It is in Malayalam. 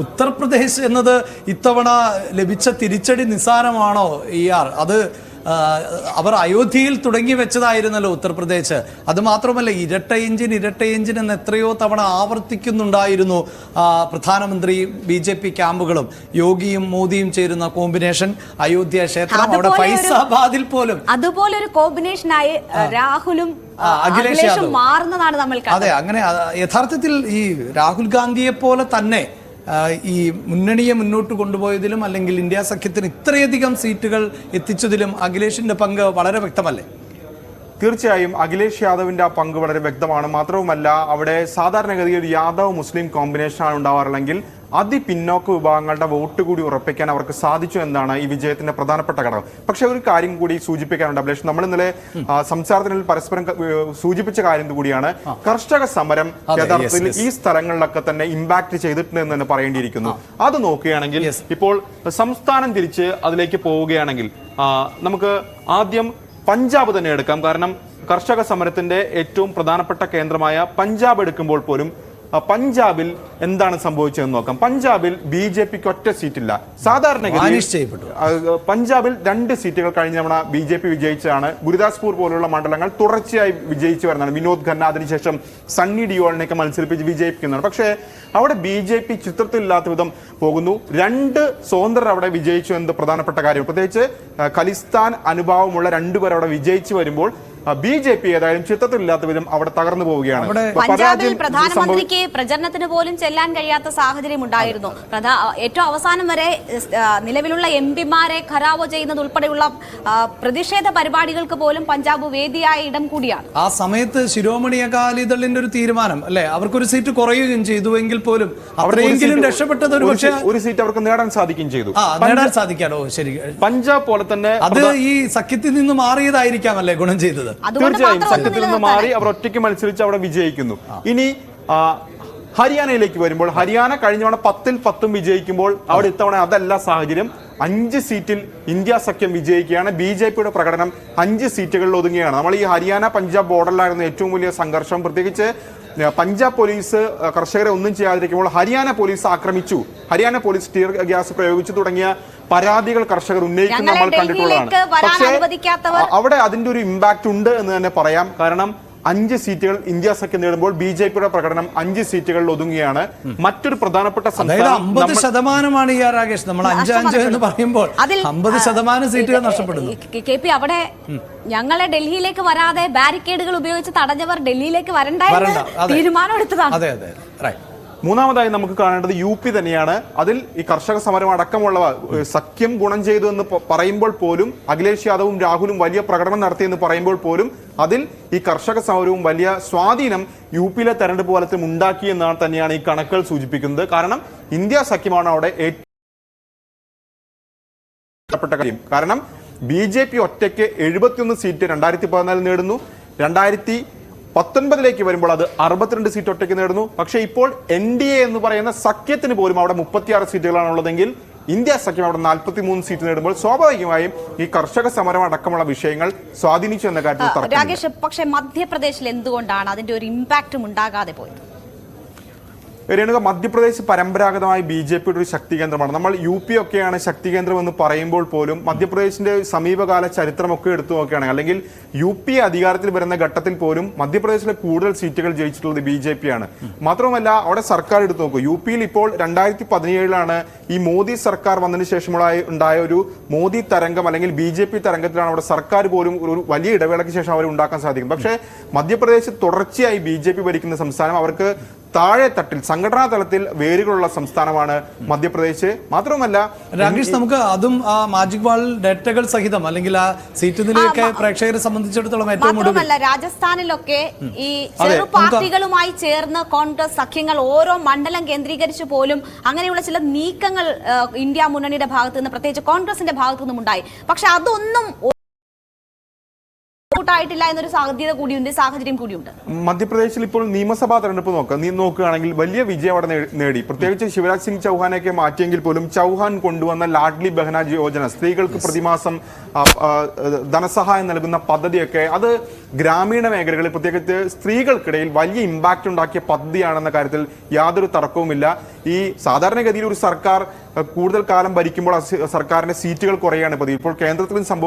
ഉത്തർപ്രദേശ് എന്നത് ഇത്തവണ ലഭിച്ച തിരിച്ചടി നിസ്സാരമാണോ അത് അവർ അയോധ്യയിൽ തുടങ്ങി വെച്ചതായിരുന്നല്ലോ ഉത്തർപ്രദേശ്. അതുമാത്രമല്ല, ഇരട്ട എഞ്ചിൻ എന്ന് എത്രയോ തവണ ആവർത്തിക്കുന്നുണ്ടായിരുന്നു പ്രധാനമന്ത്രി BJP ക്യാമ്പുകളും യോഗിയും മോദിയും ചേരുന്ന കോമ്പിനേഷൻ. അയോധ്യ ക്ഷേത്രം, അവിടെ ഫൈസാബാദിൽ പോലും അതുപോലൊരു കോമ്പിനേഷനായി രാഹുലും അഖിലേഷും മാറുന്നതാണ് നമ്മൾ കാണുന്നത്. അതെ, അങ്ങനെ യഥാർത്ഥത്തിൽ ഈ രാഹുൽ ഗാന്ധിയെ പോലെ തന്നെ ഈ മുന്നണിയെ മുന്നോട്ട് കൊണ്ടുപോയതിലും അല്ലെങ്കിൽ ഇന്ത്യ സഖ്യത്തിന് ഇത്രയധികം സീറ്റുകൾ എത്തിച്ചതിലും അഖിലേഷിന്റെ പങ്ക് വളരെ വ്യക്തമല്ലേ? തീർച്ചയായും അഖിലേഷ് യാദവിന്റെ ആ പങ്ക് വളരെ വ്യക്തമാണ്. മാത്രവുമല്ല, അവിടെ സാധാരണഗതിയിൽ യാദവ് മുസ്ലിം കോമ്പിനേഷനാണ് ഉണ്ടാവാറുള്ളെങ്കിൽ അതിപിന്നോക്ക വിഭാഗങ്ങളുടെ വോട്ട് കൂടി ഉറപ്പിക്കാൻ അവർക്ക് സാധിച്ചു എന്നാണ് ഈ വിജയത്തിന്റെ പ്രധാനപ്പെട്ട ഘടകം. പക്ഷെ ഒരു കാര്യം കൂടി സൂചിപ്പിക്കാനുണ്ട് അഭിലാഷ്. നമ്മൾ ഇന്നലെ സംസാരത്തിൽ പരസ്പരം സൂചിപ്പിച്ച കാര്യം കൂടിയാണ്, കർഷക സമരം യഥാർത്ഥത്തിൽ ഈ സ്ഥലങ്ങളിലൊക്കെ തന്നെ ഇമ്പാക്ട് ചെയ്തിട്ടുണ്ട് എന്ന് തന്നെ പറയേണ്ടിയിരിക്കുന്നു. അത് നോക്കുകയാണെങ്കിൽ ഇപ്പോൾ സംസ്ഥാനം തിരിച്ച് അതിലേക്ക് പോവുകയാണെങ്കിൽ നമുക്ക് ആദ്യം പഞ്ചാബ് തന്നെ എടുക്കാം. കാരണം കർഷക സമരത്തിന്റെ ഏറ്റവും പ്രധാനപ്പെട്ട കേന്ദ്രമായ പഞ്ചാബ് എടുക്കുമ്പോൾ പോലും പഞ്ചാബിൽ എന്താണ് സംഭവിച്ചതെന്ന് നോക്കാം. പഞ്ചാബിൽ BJPക്ക് ഒറ്റ സീറ്റില്ല. സാധാരണഗതിയിൽ പഞ്ചാബിൽ 2 സീറ്റുകൾ കഴിഞ്ഞ തവണ BJP വിജയിച്ചതാണ്. ഗുരുദാസ്പൂർ പോലുള്ള മണ്ഡലങ്ങൾ തുടർച്ചയായി വിജയിച്ചു വരുന്നതാണ്. വിനോദ് ഖന്ന, അതിനുശേഷം സണ്ണി ഡിയോളിനെയൊക്കെ മത്സരിപ്പിച്ച് വിജയിപ്പിക്കുന്നതാണ്. പക്ഷേ അവിടെ BJP ചിത്രത്തിലില്ലാത്ത വിധം പോകുന്നു. 2 സ്വതന്ത്രർ അവിടെ വിജയിച്ചു എന്നത് പ്രധാനപ്പെട്ട കാര്യം. പ്രത്യേകിച്ച് ഖലിസ്ഥാൻ അനുഭാവമുള്ള 2 പേർ അവിടെ വിജയിച്ചു വരുമ്പോൾ BJP ഏതായാലും ചിത്രത്തിലില്ലാത്ത വിധം അവിടെ തകർന്നു പോവുകയാണ്. പഞ്ചാബിൽ പ്രധാനമന്ത്രിക്ക് പ്രചരണത്തിന് പോലും ചെല്ലാൻ കഴിയാത്ത സാഹചര്യം ഉണ്ടായിരുന്നു. ഏറ്റവും അവസാനം വരെ നിലവിലുള്ള MP-മാരെ ഖരാവോ ചെയ്യുന്നത് ഉൾപ്പെടെയുള്ള പ്രതിഷേധ പരിപാടികൾക്ക് പോലും പഞ്ചാബ് വേദിയായ ഇടം കൂടിയാണ്. ആ സമയത്ത് ശിരോമണി അകാലിദളിന്റെ ഒരു തീരുമാനം അല്ലെ, അവർക്കൊരു സീറ്റ് കുറയുകയും ചെയ്തു എങ്കിൽ പോലും അവരെങ്കിലും രക്ഷപ്പെട്ടത് ഒരു സീറ്റ് അവർക്ക് നേടാൻ സാധിക്കുകയും ചെയ്തു. നേടാൻ സാധിക്കാണോ? ശരി, പഞ്ചാബ് പോലെ തന്നെ അത് ഈ സഖ്യത്തിൽ നിന്ന് മാറിയതായിരിക്കാം അല്ലേ ഗുണം ചെയ്തത്? തീർച്ചയായും സഖ്യത്തിൽ നിന്ന് മാറി അവർ ഒറ്റയ്ക്ക് മത്സരിച്ച് അവിടെ വിജയിക്കുന്നു. ഇനി ഹരിയാനയിലേക്ക് വരുമ്പോൾ, ഹരിയാന കഴിഞ്ഞ തവണ 10-ൽ 10 വിജയിക്കുമ്പോൾ അവിടെ ഇത്തവണ അതല്ല സാഹചര്യം. 5 സീറ്റിൽ ഇന്ത്യ സഖ്യം വിജയിക്കുകയാണ്. BJPയുടെ പ്രകടനം 5 സീറ്റുകളിൽ ഒതുങ്ങുകയാണ്. നമ്മൾ ഈ ഹരിയാന പഞ്ചാബ് ബോർഡറിലായിരുന്നു ഏറ്റവും വലിയ സംഘർഷം. പ്രത്യേകിച്ച് പഞ്ചാബ് പോലീസ് കർഷകരെ ഒന്നും ചെയ്യാതിരിക്കുമ്പോൾ ഹരിയാന പോലീസ് ആക്രമിച്ചു, ഹരിയാന പോലീസ് ടിയർ ഗ്യാസ് പ്രയോഗിച്ചു തുടങ്ങിയ പരാതികൾ കർഷകർ ഉന്നയിക്കുന്ന നമ്മൾ കണ്ടിട്ടുള്ളതാണ്. പക്ഷേ അവിടെ അതിന്റെ ഒരു ഇമ്പാക്ട് ഉണ്ട് എന്ന് തന്നെ പറയാം. കാരണം 5 സീറ്റുകൾ ഇന്ത്യ സഖ്യം നേടുമ്പോൾ BJPയുടെ പ്രകടനം 5 സീറ്റുകളിൽ ഒതുങ്ങുകയാണ്. മറ്റൊരു പ്രധാനപ്പെട്ട 50% ഈ രാകേഷ്, നമ്മൾ 5-5 എന്ന് പറയുമ്പോൾ 50% സീറ്റുകൾ നഷ്ടപ്പെടുന്നു. KP, അവിടെ ഞങ്ങളെ ഡൽഹിയിലേക്ക് വരാതെ ബാരിക്കേഡുകൾ ഉപയോഗിച്ച് തടഞ്ഞവർ ഡൽഹിയിലേക്ക് വരണ്ടായിരുന്നു തീരുമാനം എടുത്തതാണ്. മൂന്നാമതായി നമുക്ക് കാണേണ്ടത് UP തന്നെയാണ്. അതിൽ ഈ കർഷക സമരം അടക്കമുള്ളവ സഖ്യം ഗുണം ചെയ്തു എന്ന് പറയുമ്പോൾ പോലും, അഖിലേഷ് യാദവും രാഹുലും വലിയ പ്രകടനം നടത്തിയെന്ന് പറയുമ്പോൾ പോലും അതിൽ ഈ കർഷക സമരവും വലിയ സ്വാധീനം UPയിലെ തെരഞ്ഞെടുപ്പ് ഫലത്തിൽ ഉണ്ടാക്കി എന്നാണ് തന്നെയാണ് ഈ കണക്കുകൾ സൂചിപ്പിക്കുന്നത്. കാരണം ഇന്ത്യ സഖ്യമാണ് അവിടെ ഏറ്റവും കാര്യം. കാരണം BJP ഒറ്റയ്ക്ക് 71 സീറ്റ് 2014 നേടുന്നു. 2019 വരുമ്പോൾ അത് 62 സീറ്റ് ഒറ്റയ്ക്ക് നേടുന്നു. പക്ഷേ ഇപ്പോൾ NDA എന്ന് പറയുന്ന സഖ്യത്തിന് പോലും അവിടെ 36 സീറ്റുകളാണ് ഉള്ളതെങ്കിൽ ഇന്ത്യ സഖ്യം അവിടെ 43 സീറ്റ് നേടുമ്പോൾ സ്വാഭാവികമായും ഈ കർഷക സമരം അടക്കമുള്ള വിഷയങ്ങൾ സ്വാധീനിച്ചു എന്ന കാര്യത്തിൽ രാകേഷ്, പക്ഷേ മധ്യപ്രദേശിൽ എന്തുകൊണ്ടാണ് അതിന്റെ ഒരു ഇമ്പാക്റ്റും ഉണ്ടാകാതെ പോയത്? രേണുക, മധ്യപ്രദേശ് പരമ്പരാഗതമായി BJPയുടെ ഒരു ശക്തി കേന്ദ്രമാണ്. നമ്മൾ UP ഒക്കെയാണ് ശക്തി കേന്ദ്രം എന്ന് പറയുമ്പോൾ പോലും മധ്യപ്രദേശിന്റെ സമീപകാല ചരിത്രമൊക്കെ എടുത്തു നോക്കുകയാണെങ്കിൽ, അല്ലെങ്കിൽ UP അധികാരത്തിൽ വരുന്ന ഘട്ടത്തിൽ പോലും മധ്യപ്രദേശിലെ കൂടുതൽ സീറ്റുകൾ ജയിച്ചിട്ടുള്ളത് BJP ആണ്. മാത്രമല്ല അവിടെ സർക്കാർ എടുത്തു നോക്കൂ, UPയിൽ ഇപ്പോൾ 2017 ഈ മോദി സർക്കാർ വന്നതിന് ശേഷമുണ്ടായ ഒരു മോദി തരംഗം അല്ലെങ്കിൽ BJP തരംഗത്തിലാണ് അവിടെ സർക്കാർ പോലും ഒരു വലിയ ഇടവേളയ്ക്ക് ശേഷം അവർ ഉണ്ടാക്കാൻ സാധിക്കും. പക്ഷേ മധ്യപ്രദേശ് തുടർച്ചയായി BJP ഭരിക്കുന്ന സംസ്ഥാനം, അവർക്ക് താഴെ തട്ടിൽ സംഘടനാ തലത്തിൽ വേരുകളുള്ള സംസ്ഥാനമാണ് മധ്യപ്രദേശ്. മാത്രമല്ല രാകേഷ്, നമുക്ക് അതും മാജിക് വാൾ ഡേറ്റകൾ സഹിതം അല്ലെങ്കിൽ ആ സീറ്റ് നിലയൊക്കെ പ്രേക്ഷകരെ സംബന്ധിച്ചിടത്തോളം ഏറ്റവും രാജസ്ഥാനിലൊക്കെ ഈ ചെറു പാർട്ടികളുമായി ചേർന്ന് കോൺഗ്രസ് സഖ്യങ്ങൾ ഓരോ മണ്ഡലം കേന്ദ്രീകരിച്ച് പോലും അങ്ങനെയുള്ള ചില നീക്കങ്ങൾ ഇന്ത്യ മുന്നണിയുടെ ഭാഗത്തു നിന്ന്, പ്രത്യേകിച്ച് കോൺഗ്രസിന്റെ ഭാഗത്തു നിന്നും ഉണ്ടായി. പക്ഷെ അതൊന്നും വർക്കൗട്ട് എന്നൊരു സാഹചര്യം കൂടിയുണ്ട്. മധ്യപ്രദേശിൽ ഇപ്പോൾ നിയമസഭാ തെരഞ്ഞെടുപ്പ് നോക്കുകയാണെങ്കിൽ വലിയ വിജയം അവിടെ നേടി. പ്രത്യേകിച്ച് ശിവരാജ് സിംഗ് ചൗഹാനെയൊക്കെ മാറ്റിയെങ്കിൽ പോലും ചൗഹാൻ കൊണ്ടുവന്ന ലാഡ്ലി ബഹന യോജന, സ്ത്രീകൾക്ക് പ്രതിമാസം ധനസഹായം നൽകുന്ന പദ്ധതിയൊക്കെ അത് ഗ്രാമീണ മേഖലകളിൽ പ്രത്യേകിച്ച് സ്ത്രീകൾക്കിടയിൽ വലിയ ഇമ്പാക്റ്റ് ഉണ്ടാക്കിയ പദ്ധതിയാണെന്ന കാര്യത്തിൽ യാതൊരു തർക്കവുമില്ല. ഈ സാധാരണഗതിയിൽ ഒരു സർക്കാർ കൂടുതൽ കാലം ഭരിക്കുമ്പോൾ സർക്കാരിന്റെ സീറ്റുകൾ കുറയാണ് പതിവ്. ഇപ്പോൾ കേന്ദ്രത്തിലും സംഭവിച്ചു.